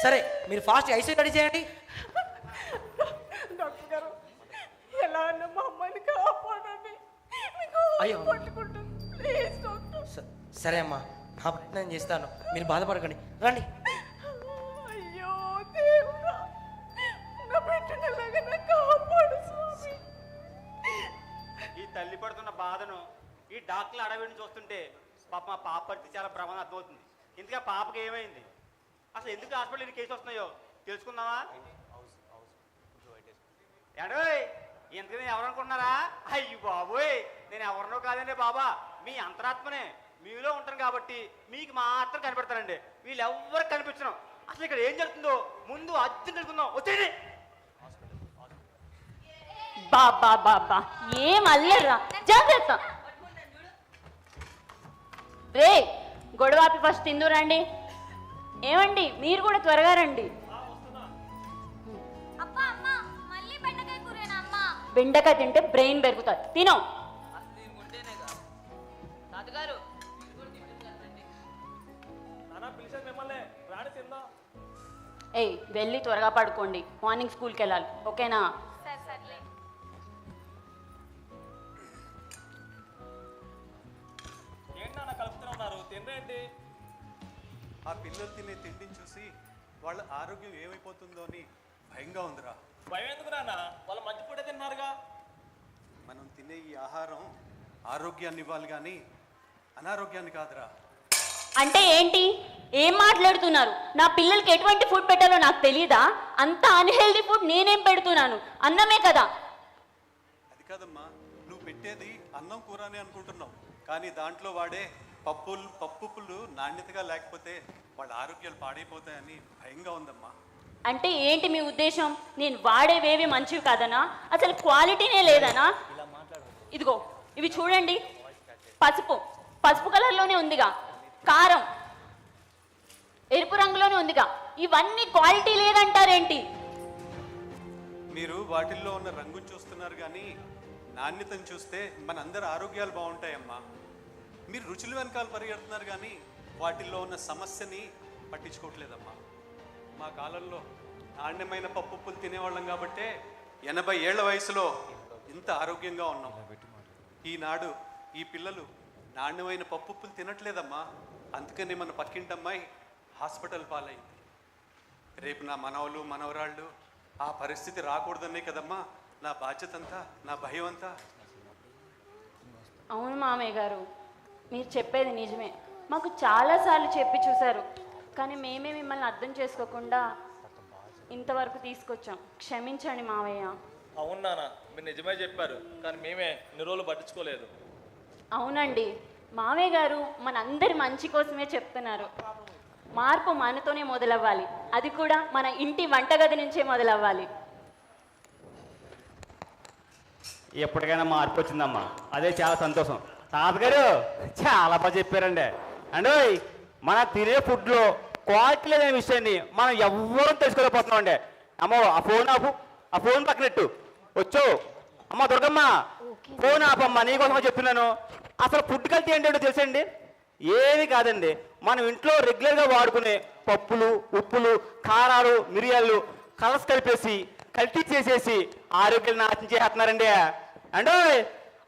సరే మీరు fast IC ready చేయండి. డాక్టర్ గారు ఎలా అన్న మా అమ్మాయిని కాపాడండి. అయ్యో. Please doctor. సరే అమ్మా, నా ప్రయత్నం చేస్తాను, మీరు బాధపడకండి. రండి. అయ్యో దేవుడా, నా బిడ్డను ఎలాగైనా కాపాడు స్వామి. ఈ తల్లి పడుతున్న బాధను ఈ డాక్టర్లు అడవిని చూస్తుంటే పాప మా పాప పరిస్థితి చాలా ప్రమాదం అర్థమవుతుంది. ఇంతగా పాపకి ఏమైంది, అసలు ఎందుకు హాస్పిటల్ కేసు వస్తున్నాయో తెలుసుకుందామా? ఎడోయ్, ఇంతకు నేను ఎవరు అనుకున్నారా? అయ్యి బాబోయ్, నేను ఎవరినో కాదండి బాబా, మీ అంతరాత్మనే. మీలో ఉంటాను కాబట్టి మీకు మాత్రం కనిపెడతానండి, వీళ్ళు ఎవరికి కనిపించను. అసలు ఇక్కడ ఏం జరుగుతుందో ముందు అర్జెంట్ తెలుసుకుందాం. వచ్చేయండి. బాబా బాబా ఏం అల్లరా, జాగ్రత్త. రే గొడవాపి ఫస్ట్ తిందు రండి. ఏమండి మీరు కూడా త్వరగా రండి. బెండకాయ తింటే బ్రెయిన్ పెరుగుతుంది, తినో. ఏయ్ వెళ్ళి త్వరగా పడుకోండి, మార్నింగ్ స్కూల్కి వెళ్ళాలి, ఓకేనా? ఆ పిల్లలు తినే తిండిని చూసి వాళ్ళ ఆరోగ్యం ఏమైపోతుందో అని భయంగా ఉందిరా. భయం ఎందుకు నాన్న, వాళ్ళు మంచి పూట తిన్నారుగా. మనం తినే ఈ ఆహారం ఆరోగ్యాన్ని ఇవ్వాలి కానీ అనారోగ్యాన్ని కాదురా. అంటే ఏంటి, ఏం మాట్లాడుతున్నారు? నా పిల్లలకి ఎటువంటి ఫుడ్ పెట్టాలో నాకు తెలియదా? అంత అన్హెల్దీ ఫుడ్ నేనేం పెడుతున్నాను? అన్నమే కదా. అది కాదమ్మా, నువ్వు పెట్టేది అన్నం కూరనే అనుకుంటున్నావు, కానీ దాంట్లో వాడే పప్పులు నాణ్యతగా లేకపోతే వాళ్ళ ఆరోగ్యాలు పాడైపోతాయని భయంగా ఉందమ్మా. అంటే ఏంటి మీ ఉద్దేశం? నేను వాడేవేవి మంచివి కాదనా? అసలు క్వాలిటీనే లేదనా? ఇదిగో ఇవి చూడండి, పసుపు కలర్లోనే ఉందిగా, కారం ఎరుపు రంగులోనే ఉందిగా, ఇవన్నీ క్వాలిటీ లేదంటారేంటి? మీరు వాటిల్లో ఉన్న రంగును చూస్తున్నారు కానీ నాణ్యతను చూస్తే మనందరి ఆరోగ్యాలు బాగుంటాయమ్మా. మీరు రుచుల వెనకాల పరిగెడుతున్నారు కానీ వాటిల్లో ఉన్న సమస్యని పట్టించుకోవట్లేదమ్మా. మా కాలంలో నాణ్యమైన పప్పులు తినేవాళ్ళం కాబట్టే 80 ఏళ్ల వయసులో ఇంత ఆరోగ్యంగా ఉన్నాం. ఈనాడు ఈ పిల్లలు నాణ్యమైన పప్పులు తినట్లేదమ్మా. అందుకని మన పక్కింటమ్మాయి హాస్పిటల్ పాలైంది. రేపు నా మనవలు మనవరాళ్ళు ఆ పరిస్థితి రాకూడదనే కదమ్మా నా బాధ్యత అంతా, నా భయం అంతా. అవును మామయ్య గారు, మీరు చెప్పేది నిజమే. మాకు చాలాసార్లు చెప్పి చూశారు, కానీ మేమే మిమ్మల్ని అర్థం చేసుకోకుండా ఇంతవరకు తీసుకొచ్చాం. క్షమించండి మావయ్య. అవును నాన్న, మీరు నిజమే చెప్పారు, కానీ మేమే ఇన్ని రోజులు పట్టించుకోలేదు. అవునండి, మావయ్య గారు మనందరి మంచి కోసమే చెప్తున్నారు. మార్పు మనతోనే మొదలవ్వాలి, అది కూడా మన ఇంటి వంటగది నుంచే మొదలవ్వాలి. ఎప్పటికైనా మార్పు వచ్చిందమ్మా, అదే చాలా సంతోషం. తాతగారు చాలా బాగా చెప్పారండి. అండ్ మన తినే ఫుడ్లో క్వాలిటీ లేదనే విషయాన్ని మనం ఎవ్వరూ తెలుసుకోలేకపోతున్నామండి. అమ్మో ఆ ఫోన్ పక్కనట్టు వచ్చో. అమ్మ దుర్గమ్మ, ఫోన్ ఆపమ్మా, నీకోసమో చెప్తున్నాను. అసలు ఫుడ్ కల్తీ ఏంటంటే తెలుసండి? ఏమి కాదండి, మనం ఇంట్లో రెగ్యులర్గా వాడుకునే పప్పులు, ఉప్పులు, కారాలు, మిరియాలు కలర్స్ కలిపేసి కల్తీ చేసేసి ఆరోగ్యాన్ని నాశనం చేస్తున్నారండి. అంటే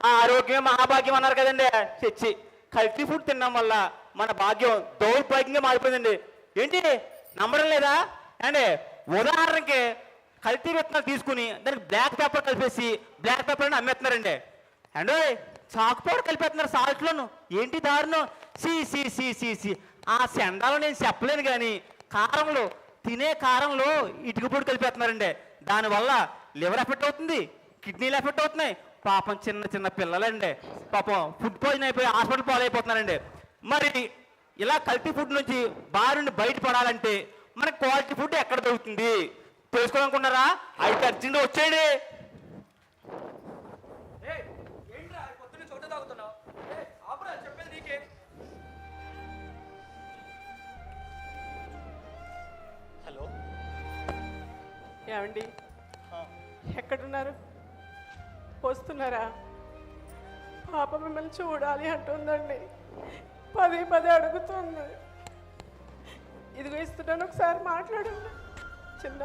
ఆ ఆరోగ్యమే మహాభాగ్యం అన్నారు కదండి. తెచ్చి కల్తీ ఫుడ్ తినడం వల్ల మన భాగ్యం దౌర్భాగ్యంగా మారిపోయిందండి. ఏంటి నమ్మడం లేదా అండి? ఉదాహరణకి కల్తీ విత్తనాలు తీసుకుని దానికి బ్లాక్ పేపర్ కలిపేసి బ్లాక్ పేపర్ అని అమ్మేస్తున్నారండి. అండి చాకు పౌడర్ కలిపేస్తున్నారు సాల్ట్లోను. ఏంటి దారుణం! సి ఆ సెండాలో నేను చెప్పలేను, కానీ కారంలో తినే కారంలో ఇటుక పొడి కలిపేస్తున్నారండి. దానివల్ల లివర్ ఎఫెక్ట్ అవుతుంది, కిడ్నీలు ఎఫెక్ట్ అవుతున్నాయి. పాపం చిన్న పిల్లలండి పాపం ఫుడ్ పాయిజన్ అయిపోయి హాస్పిటల్ పాలైపోతున్నారండి. మరి ఇలా కల్తీ ఫుడ్ నుంచి బారి బయటపడాలంటే మనకు క్వాలిటీ ఫుడ్ ఎక్కడ దొరుకుతుంది తెలుసుకోవాలనుకున్నారా? అయితే అర్జెంట్ వచ్చేయండి. హలో, ఏమండి ఎక్కడున్నారు? వస్తున్నారా? పాప మిమ్మల్ని చూడాలి అంటుందండి, పదే అడుగుతుంది. ఇదిగో ఇస్తున్నాను, ఒకసారి మాట్లాడండి. చిన్న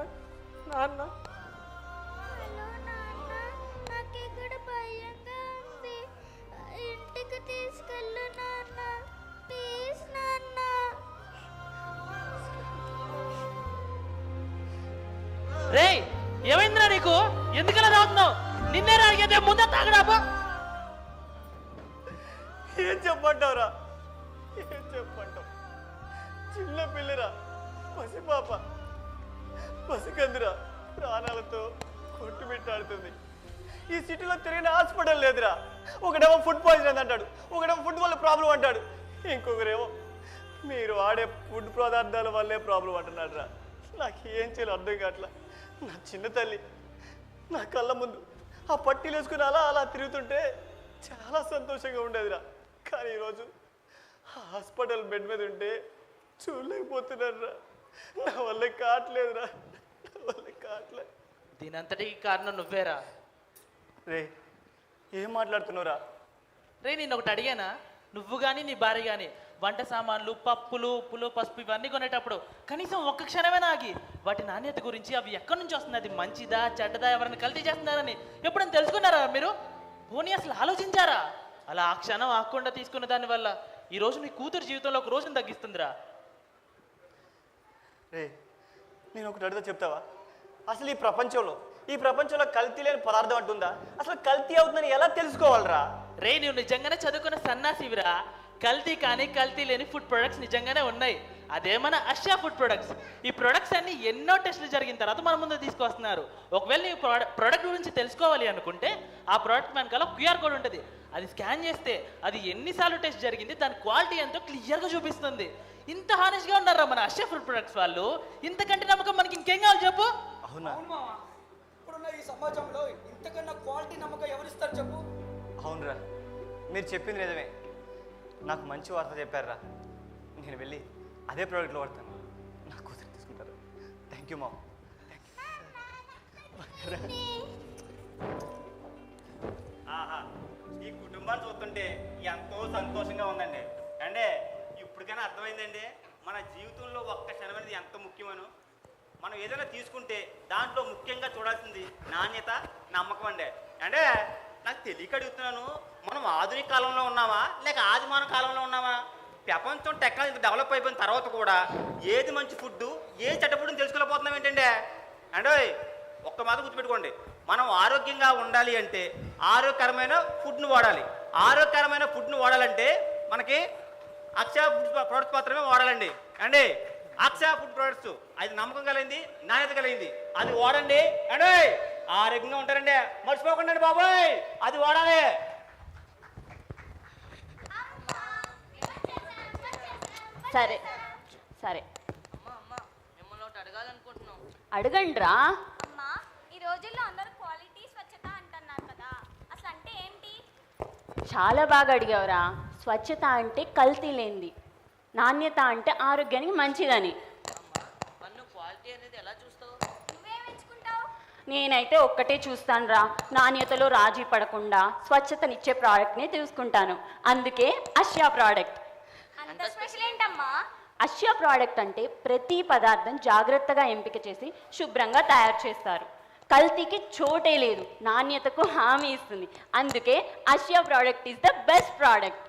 నాన్న హలో నాన్న, నాకు ఇక్కడ భయంగా ఉంది. ఇంటికి తీసుకెళ్ళు నాన్న, ప్లీజ్ నాన్న. రేయ్ ఏమైందిరా నీకు? ఎందుకలా తాగుతున్నావు? నిన్నే అడిగితే ముందే తాగడాపా. ఏం చెప్పంటావురా? ఏం చెప్పంటావు? చిన్న పిల్లరా, పసిపాప, పసికందురా, ప్రాణాలతో కొట్టుమిట్టాడుతుంది. ఈ సిటీలో తిరిగిన హాస్పిటల్ లేదురా. ఒకడేమో ఫుడ్ పాయిజన్ అంటాడు, ఒకడేమో ఫుడ్ వల్ల ప్రాబ్లం అంటాడు, ఇంకొకరేమో మీరు ఆడే ఫుడ్ పదార్థాల వల్లే ప్రాబ్లం అంటున్నాడు రా. నాకు ఏం చేయాలో అర్థం కావట్లా. నా చిన్న తల్లి నా కళ్ళ ముందు ఆ పట్టీలు వేసుకుని అలా అలా తిరుగుతుంటే చాలా సంతోషంగా ఉండేదిరా. కానీ ఈరోజు హాస్పిటల్ బెడ్ మీద ఉంటే చూడలేకపోతున్నారా. నా వల్ల కావట్లేదురా, నా వల్ల కావట్లేదు. దీనంతటికి కారణం నువ్వేరా. రే ఏం మాట్లాడుతున్నావురా? రే నేను ఒకటి అడిగానా? నువ్వు కానీ నీ భార్య కానీ వంట సామాన్లు, పప్పులు, ఉప్పులు, పసుపు ఇవన్నీ కొనేటప్పుడు కనీసం ఒక్క క్షణమే ఆగి వాటి నాణ్యత గురించి అవి ఎక్కడి నుంచి వస్తుంది, అది మంచిదా చెడ్డదా, ఎవరైనా కల్తీ చేస్తున్నారని ఎప్పుడైనా తెలుసుకున్నారా మీరు? పోనీ అసలు ఆలోచించారా? అలా ఆ క్షణం ఆకుండా తీసుకున్న దానివల్ల ఈరోజు నీ కూతురు జీవితంలో ఒక రోజును తగ్గిస్తుందిరా. రే నేను ఒకటి అడిగితే చెప్తావా? అసలు ఈ ప్రపంచంలో కల్తీ లేని పదార్థం అంటుందా? అసలు కల్తీ అవుతుందని ఎలా తెలుసుకోవాలరా? రే నువ్వు నిజంగానే చదువుకున్న సన్నాసివిరా. కల్తీ కానీ కల్తీ లేని ఫుడ్ ప్రొడక్ట్స్ నిజంగానే ఉన్నాయి. అదేమన్నా అషా ఫుడ్ ప్రొడక్ట్స్. ఈ ప్రొడక్ట్స్ అన్ని ఎన్నో టెస్టులు జరిగిన తర్వాత మన ముందు తీసుకొస్తున్నారు. ఒకవేళ నీ ప్రొడక్ట్ గురించి తెలుసుకోవాలి అనుకుంటే ఆ ప్రోడక్ట్ వెనకాల QR కోడ్ ఉంటుంది. అది స్కాన్ చేస్తే అది ఎన్నిసార్లు టెస్ట్ జరిగింది, దాని క్వాలిటీ ఎంతో క్లియర్గా చూపిస్తుంది. ఇంత హానెస్ట్గా ఉన్నారా మన అషా ఫుడ్ ప్రొడక్ట్స్ వాళ్ళు? ఇంతకంటే నమ్మకం మనకి ఇంకేం కావాలి చెప్పు? అవునా? ఇప్పుడున్న ఈ సమాజంలో ఇంతకన్నా క్వాలిటీ నమ్మకం ఎవరిస్తారు చెప్పు? అవునరా, మీరు చెప్పింది నిజమే. నాకు మంచి వార్త చెప్పారా. నేను వెళ్ళి అదే ప్రోడక్ట్లో వాడతాను. నా కూతురు తీసుకుంటారు. Thank you ma'am. ఆహా, ఈ కుటుంబాన్ని చూస్తుంటే ఎంతో సంతోషంగా ఉందండి. అంటే ఇప్పటికైనా అర్థమైందండి మన జీవితంలో ఒక్క క్షణం అనేది ఎంత ముఖ్యమనో. మనం ఏదైనా తీసుకుంటే దాంట్లో ముఖ్యంగా చూడాల్సింది నాణ్యత, నమ్మకం అండి. అంటే నాకు తెలియక అడుగుతున్నాను, మనం ఆధునిక కాలంలో ఉన్నామా లేక ఆదిమాన కాలంలో ఉన్నామా? ప్రపంచం టెక్నాలజీ డెవలప్ అయిపోయిన తర్వాత కూడా ఏది మంచి ఫుడ్, ఏది చెడ్డ ఫుడ్ తెలుసుకోలేకపోతున్నాం ఏంటంటే. అంటే ఒక్క మాట గుర్తుపెట్టుకోండి, మనం ఆరోగ్యంగా ఉండాలి అంటే ఆరోగ్యకరమైన ఫుడ్ను వాడాలి. ఆరోగ్యకరమైన ఫుడ్ను వాడాలంటే మనకి అక్షయ ఫుడ్ ప్రొడక్ట్స్ మాత్రమే వాడాలండి. అండి అక్షయ ఫుడ్ ప్రొడక్ట్స్ అది నమ్మకం కలిగింది, నాణ్యత కలిగింది, అది వాడండి. అండి ఆరోగ్యంగా ఉంటారండి, మర్చిపోకండి బాబాయ్, అది వాడాలి. సరే సరే మిమ్మల్ని ఒకటి అడగాలనుకుంటున్నాం. అడగండి రా. అమ్మా, ఈ రోజుల్లో అందరూ క్వాలిటీ స్వచ్ఛత అంటున్నారు కదా, అసలు అంటే ఏంటి? చాలా బాగా అడిగావురా. స్వచ్ఛత అంటే కల్తీ లేనిది, నాణ్యత అంటే ఆరోగ్యానికి మంచిదని. నన్ను క్వాలిటీ అనేది ఎలా చూస్తావు? నువ్వేం ఎంచుకుంటావు? నేనైతే ఒక్కటే చూస్తాను రా, నాణ్యతలో రాజీ పడకుండా స్వచ్ఛతనిచ్చే ప్రోడక్ట్ని తీసుకుంటాను. అందుకే అష్యా ప్రోడక్ట్. అంత స్పెషల్ ఏంటమ్మా? అష్యా ప్రోడక్ట్ అంటే ప్రతి పదార్థం జాగ్రత్తగా ఎంపిక చేసి శుభ్రంగా తయారు చేస్తారు. కల్తీకి చోటే లేదు, నాణ్యతకు హామీ ఇస్తుంది. అందుకే అష్యా product is the best product.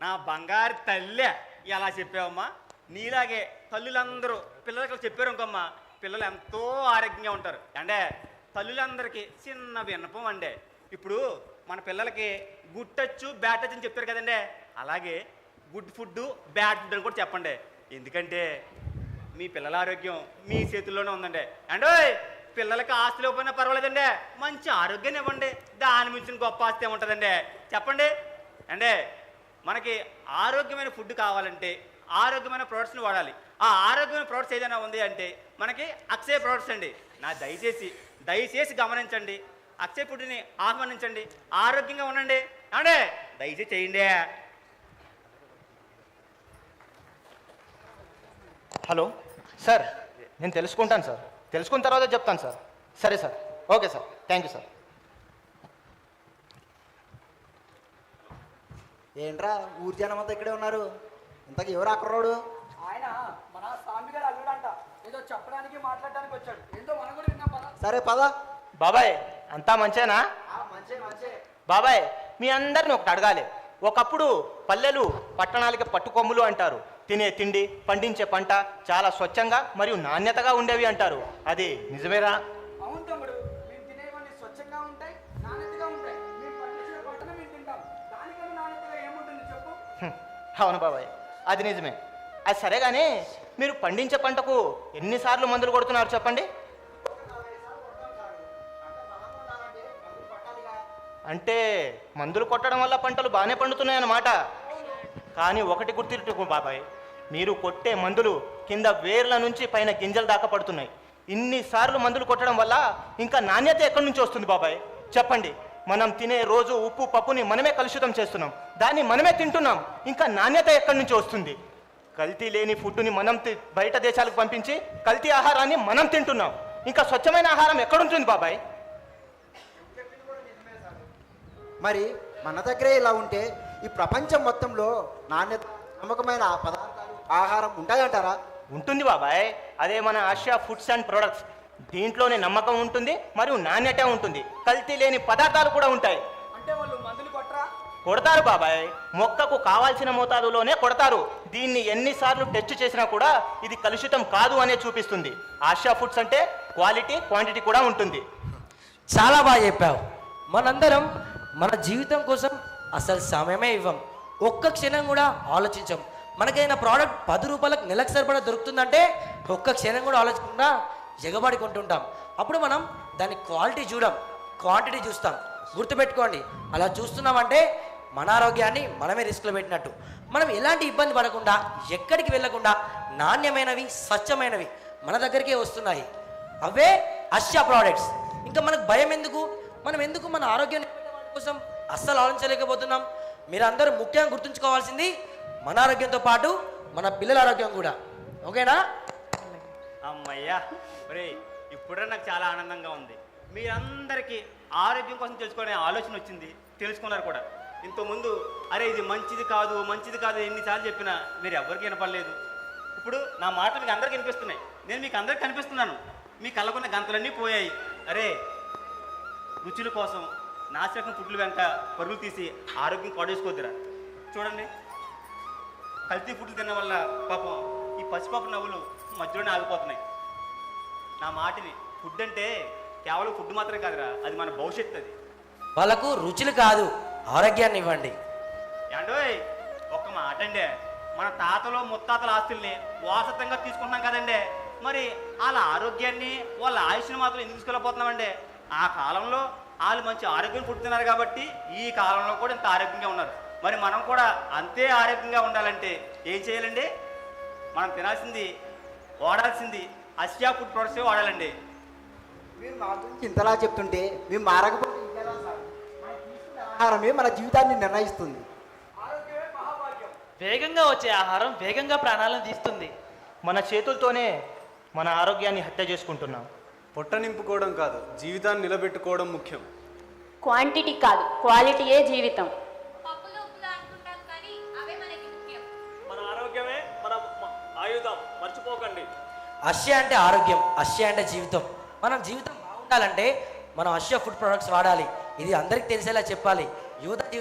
నా బంగారు తల్లే ఎలా చెప్పావమ్మా. నీలాగే తల్లులందరూ పిల్లలకి చెప్పారు ఇంకమ్మా, పిల్లలు ఎంతో ఆరోగ్యంగా ఉంటారు. అంటే తల్లులందరికీ చిన్న విన్నపం అండి, ఇప్పుడు మన పిల్లలకి గుడ్ టచ్ బ్యాడ్ టచ్ అని చెప్తారు కదండి, అలాగే గుడ్ ఫుడ్ బ్యాడ్ ఫుడ్ అని కూడా చెప్పండి. ఎందుకంటే మీ పిల్లల ఆరోగ్యం మీ చేతుల్లోనే ఉందండి. అంటే పిల్లలకి ఆస్తి లేకపోయినా పర్వాలేదండి, మంచి ఆరోగ్యాన్ని ఇవ్వండి, దాని మించిన గొప్ప ఆస్తి ఏముంటుందండి చెప్పండి. అంటే మనకి ఆరోగ్యమైన ఫుడ్ కావాలంటే ఆరోగ్యమైన ప్రోడక్ట్స్ని వాడాలి. ఆ ఆరోగ్యమైన ప్రోడక్ట్స్ ఏదైనా ఉంది అంటే మనకి అక్షయ ప్రోడక్ట్స్ అండి. దయచేసి గమనించండి, అక్షయ ఫుడ్ని ఆహ్వానించండి, ఆరోగ్యంగా ఉండండి. అంటే దయచేసి చేయండి. హలో సార్, నేను తెలుసుకుంటాను సార్, తెలుసుకున్న తర్వాత చెప్తాను సార్. సరే sir, okay sir, thank you sir. ఏంట్రా ఊరి జనం అంతా ఇక్కడే ఉన్నారు, ఇంతకు ఎవరు అక్కడోడు? ఆయన మన స్వామి ఏదో చెప్పడానికి మాట్లాడడానికి వచ్చాడు. ఏందో మనం కూడా విన్నాం పద. సరే పద. బాబాయ్ అంతా మంచేనా? బాబాయ్ మీ అందరిని ఒకటి అడగాలి. ఒకప్పుడు పల్లెలు పట్టణాలకి పట్టుకొమ్ములు అంటారు. తినే తిండి, పండించే పంట చాలా స్వచ్ఛంగా మరియు నాణ్యతగా ఉండేవి అంటారు. అది నిజమేరా? అవును తమ్ముడు, మేము తినేవన్నీ స్వచ్ఛంగా ఉంటాయి, నాణ్యతగా ఉంటాయి. మేము పండించిన పంటను మేము తింటాం. దానికన్నా నాణ్యతగా ఏముంటుంది చెప్పు? అవును బాబాయ్, అది నిజమే. అది సరే కానీ మీరు పండించే పంటకు ఎన్నిసార్లు మందులు కొడుతున్నారు చెప్పండి? అంటే మందులు కొట్టడం వల్ల పంటలు బాగానే పండుతున్నాయన్నమాట. కానీ ఒకటి గుర్తించుకో బాబాయ్, మీరు కొట్టే మందులు కింద వేర్ల నుంచి పైన గింజల దాకా పడుతున్నాయి. ఇన్నిసార్లు మందులు కొట్టడం వల్ల ఇంకా నాణ్యత ఎక్కడి నుంచి వస్తుంది బాబాయ్ చెప్పండి? మనం తినే రోజు ఉప్పు పప్పుని మనమే కలుషితం చేస్తున్నాం, దాన్ని మనమే తింటున్నాం. ఇంకా నాణ్యత ఎక్కడి నుంచి వస్తుంది? కల్తీ లేని ఫుడ్ని మనం బయట దేశాలకు పంపించి కల్తీ ఆహారాన్ని మనం తింటున్నాం. ఇంకా స్వచ్ఛమైన ఆహారం ఎక్కడుంటుంది బాబాయ్? మరి మన దగ్గరే ఇలా ఉంటే ఈ ప్రపంచం మొత్తంలో నాణ్యత నమ్మకమైన పదార్థాలు ఆహారం ఉంటాయంటారా? ఉంటుంది బాబాయ్, అదే మన ఆసియా ఫుడ్స్ అండ్ ప్రొడక్ట్స్. దీంట్లోనే నమ్మకం ఉంటుంది మరియు నాణ్యత ఉంటుంది, కల్తీ లేని పదార్థాలు కూడా ఉంటాయి. అంటే వాళ్ళు మందులు కొట్టరా? కొడతారు బాబాయ్, మొక్కకు కావాల్సిన మోతాదులోనే కొడతారు. దీన్ని ఎన్నిసార్లు టెస్ట్ చేసినా కూడా ఇది కలుషితం కాదు అనే చూపిస్తుంది. ఆసియా ఫుడ్స్ అంటే క్వాలిటీ క్వాంటిటీ కూడా ఉంటుంది. చాలా బాగా చెప్పావు. మనందరం మన జీవితం కోసం అసలు సమయమే ఇవ్వం, ఒక్క క్షణం కూడా ఆలోచించం. మనకైనా ప్రోడక్ట్ 10 రూపాయలకు నెలకు సరిపడా దొరుకుతుందంటే ఒక్క క్షణం కూడా ఆలోచించకుండా ఎగబడి కొంటుంటాం. అప్పుడు మనం దాని క్వాలిటీ చూడం, క్వాంటిటీ చూస్తాం. గుర్తుపెట్టుకోండి, అలా చూస్తున్నామంటే మన ఆరోగ్యాన్ని మనమే రిస్క్లో పెట్టినట్టు. మనం ఎలాంటి ఇబ్బంది పడకుండా, ఎక్కడికి వెళ్ళకుండా నాణ్యమైనవి స్వచ్ఛమైనవి మన దగ్గరికే వస్తున్నాయి. అవే ఆసియా ప్రోడక్ట్స్. ఇంకా మనకు భయం ఎందుకు? మనం ఎందుకు మన ఆరోగ్యాన్ని కోసం అస్సలు ఆలోచించలేకపోతున్నాం? మీరందరూ ముఖ్యంగా గుర్తుంచుకోవాల్సింది మన ఆరోగ్యంతో పాటు మన పిల్లల ఆరోగ్యం కూడా. ఓకేనా? అమ్మయ్యా ఒరే, ఇప్పుడే నాకు చాలా ఆనందంగా ఉంది. మీరందరికీ ఆరోగ్యం కోసం తెలుసుకునే ఆలోచన వచ్చింది, తెలుసుకున్నారు కూడా. ఇంతకుముందు అరే ఇది మంచిది కాదు మంచిది కాదు ఎన్నిసార్లు చెప్పినా మీరు ఎవరికి వినపడలేదు. ఇప్పుడు నా మాటలు మీకు అందరికీ వినిపిస్తున్నాయి, నేను మీకు అందరికీ కనిపిస్తున్నాను. మీ కళ్ళకున్న గంతలన్నీ పోయాయి. అరే రుచుల కోసం నాశరకం ఫుడ్లు వెంట పరుగులు తీసి ఆరోగ్యం పాడేసుకోద్దురా. చూడండి, కల్తీ ఫుడ్లు తినడం వల్ల పాపం ఈ పసిపాప నవ్వులు మధ్యలోనే ఆగిపోతున్నాయి. నా మాటిని, ఫుడ్ అంటే కేవలం ఫుడ్ మాత్రమే కాదురా, అది మన భవిష్యత్తు. అది వాళ్ళకు రుచులు కాదు, ఆరోగ్యాన్ని ఇవ్వండి. ఏంటోయ్ ఒక్క మాట అండి, మన తాతలు ముత్తాతల ఆస్తుల్ని వారసత్వంగా తీసుకుంటున్నాం కదండి, మరి వాళ్ళ ఆరోగ్యాన్ని వాళ్ళ ఆయుష్ని మాత్రం ఎందుకు తీసుకెళ్ళిపోతున్నామండి? ఆ కాలంలో వాళ్ళు మంచి ఆరోగ్యం పుట్టుతున్నారు కాబట్టి ఈ కాలంలో కూడా ఇంత ఆరోగ్యంగా ఉన్నారు. మరి మనం కూడా అంతే ఆరోగ్యంగా ఉండాలంటే ఏం చేయాలండి? మనం తినాల్సింది, వాడాల్సింది ఆసియా ఫుడ్ ప్రొడక్ట్స్ వాడాలండి. మీరు మా గురించి ఇంతలా చెప్తుంటే మేము మారకపోతే ఇంకెలా సార్? మనం తీసుకునే ఆహారమే మన జీవితాన్ని నిర్ణయిస్తుంది. ఆరోగ్యమే మహాభాగ్యం. వేగంగా వచ్చే ఆహారం వేగంగా ప్రాణాలను తీస్తుంది. మన చేతులతోనే మన ఆరోగ్యాన్ని హత్య చేసుకుంటున్నాం. పొట్ట నింపుకోవడం కాదు, జీవితాన్ని నిలబెట్టుకోవడం ముఖ్యం. క్వాంటిటీ కాదు, క్వాలిటీయే జీవితం. పప్పులు ఉప్పులు అనుకుంటాం కానీ అవే మనకి ముఖ్యం. మన ఆరోగ్యమే మన ఆయుధం, మర్చిపోకండి. ఆసియా అంటే ఆరోగ్యం, ఆసియా అంటే జీవితం. మనం జీవితం బాగుండాలంటే మనం ఆసియా ఫుడ్ ప్రొడక్ట్స్ వాడాలి. ఇది అందరికీ తెలిసేలా చెప్పాలి. యువత జీవితం